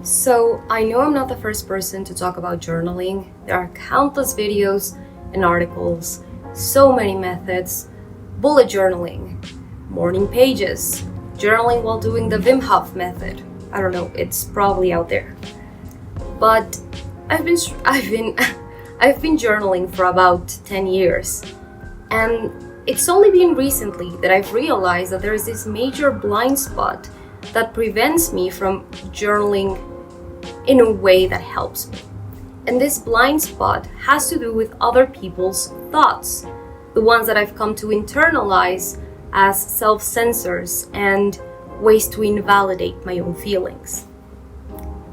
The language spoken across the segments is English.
So I know I'm not the first person to talk about journaling. There are countless videos and articles, so many methods: bullet journaling, morning pages, journaling while doing the Wim Hof method. I don't know, it's probably out there. But I've been journaling for about 10 years, and it's only been recently that I've realized that there is this major blind spot that prevents me from journaling in a way that helps me. And this blind spot has to do with other people's thoughts, the ones that I've come to internalize as self-censors and ways to invalidate my own feelings.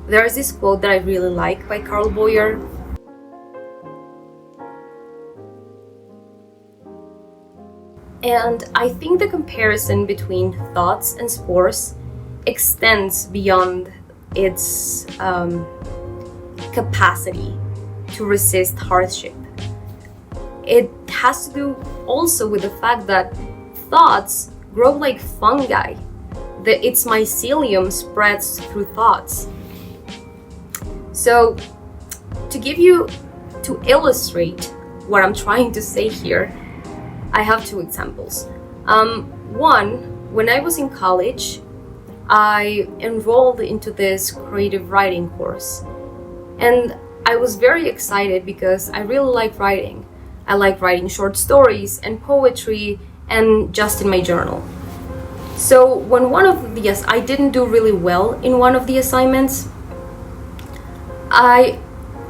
There is this quote that I really like by Carl Boyer. And I think the comparison between thoughts and spores extends beyond its capacity to resist hardship. It has to do also with the fact that thoughts grow like fungi. Its mycelium spreads through thoughts. So to illustrate what I'm trying to say here, I have two examples. One, when I was in college, I enrolled into this creative writing course. And I was very excited because I really like writing. I like writing short stories and poetry and just in my journal. So when I didn't do really well in one of the assignments, I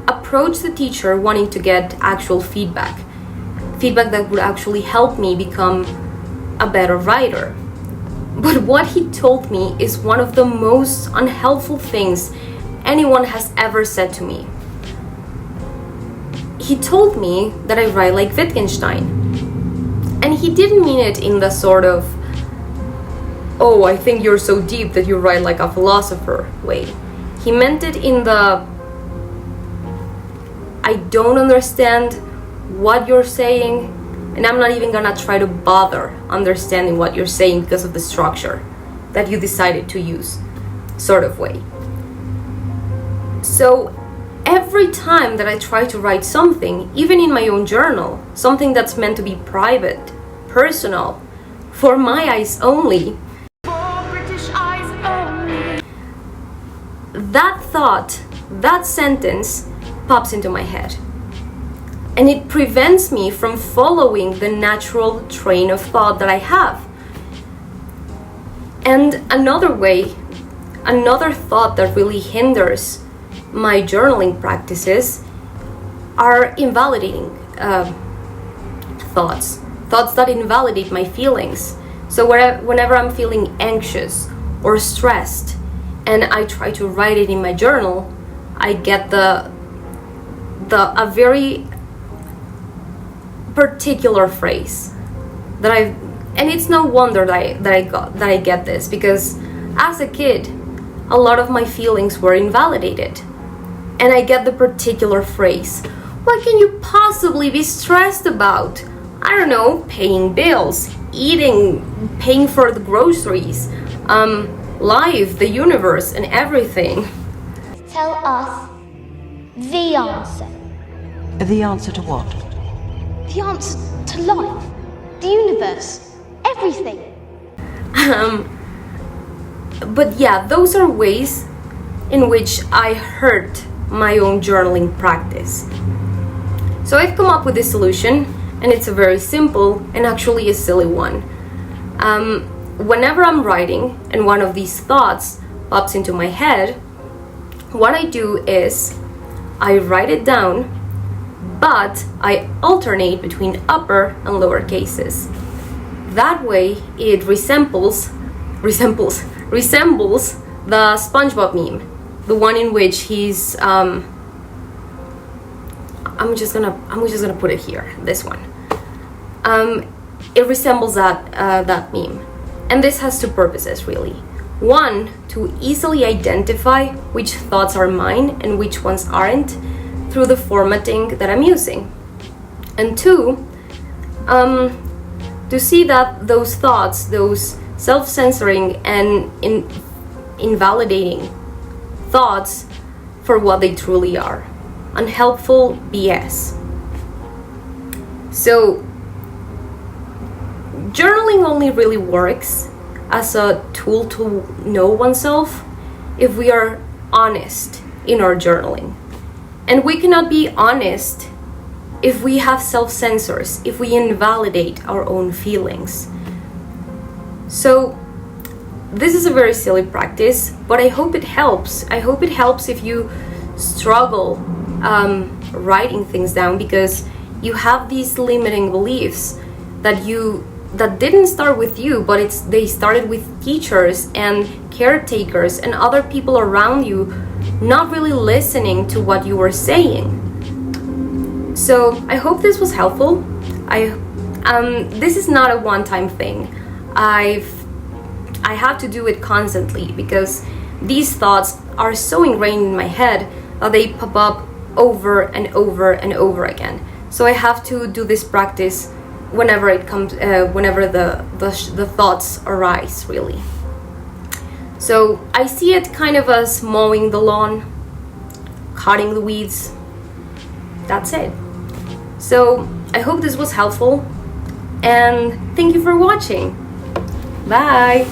approached the teacher wanting to get actual feedback that would actually help me become a better writer. But what he told me is one of the most unhelpful things anyone has ever said to me. He told me that I write like Wittgenstein. And he didn't mean it in the sort of, "Oh, I think you're so deep that you write like a philosopher" way. He meant it in the, "I don't understand what you're saying, and I'm not even gonna try to bother understanding what you're saying because of the structure that you decided to use" sort of way. So every time that I try to write something, even in my own journal, something that's meant to be private, personal, for my eyes only, that thought, that sentence pops into my head. And it prevents me from following the natural train of thought that I have. And another thought that really hinders my journaling practices are invalidating thoughts that invalidate my feelings. So whenever I'm feeling anxious or stressed and I try to write it in my journal, I get a very particular phrase and it's no wonder that I get this, because as a kid a lot of my feelings were invalidated, and I get the particular phrase, "What can you possibly be stressed about? I don't know, paying bills, eating, paying for the groceries, life, the universe, and everything." Tell us the answer. The answer to what? The answer to life, the universe, everything. But yeah, those are ways in which I hurt my own journaling practice. So I've come up with this solution, and it's a very simple and actually a silly one. Whenever I'm writing and one of these thoughts pops into my head, what I do is I write it down, but I alternate between upper and lower cases. That way it resembles the SpongeBob meme, the one in which he's I'm just gonna put it here, this one. It resembles that meme, and this has two purposes really. One, to easily identify which thoughts are mine and which ones aren't through the formatting that I'm using, and two, to see that those thoughts, those self-censoring and invalidating thoughts for what they truly are: unhelpful BS. So, journaling only really works as a tool to know oneself if we are honest in our journaling. And we cannot be honest if we have self-censors, if we invalidate our own feelings. So, this is a very silly practice, but I hope it helps. I hope it helps if you struggle writing things down because you have these limiting beliefs that didn't start with you, but they started with teachers and caretakers and other people around you not really listening to what you were saying. So I hope this was helpful. This is not a one-time thing. I have to do it constantly because these thoughts are so ingrained in my head that they pop up over and over and over again. So I have to do this practice whenever it comes, whenever the thoughts arise, really. So I see it kind of as mowing the lawn, cutting the weeds. That's it. So I hope this was helpful, and thank you for watching. Bye.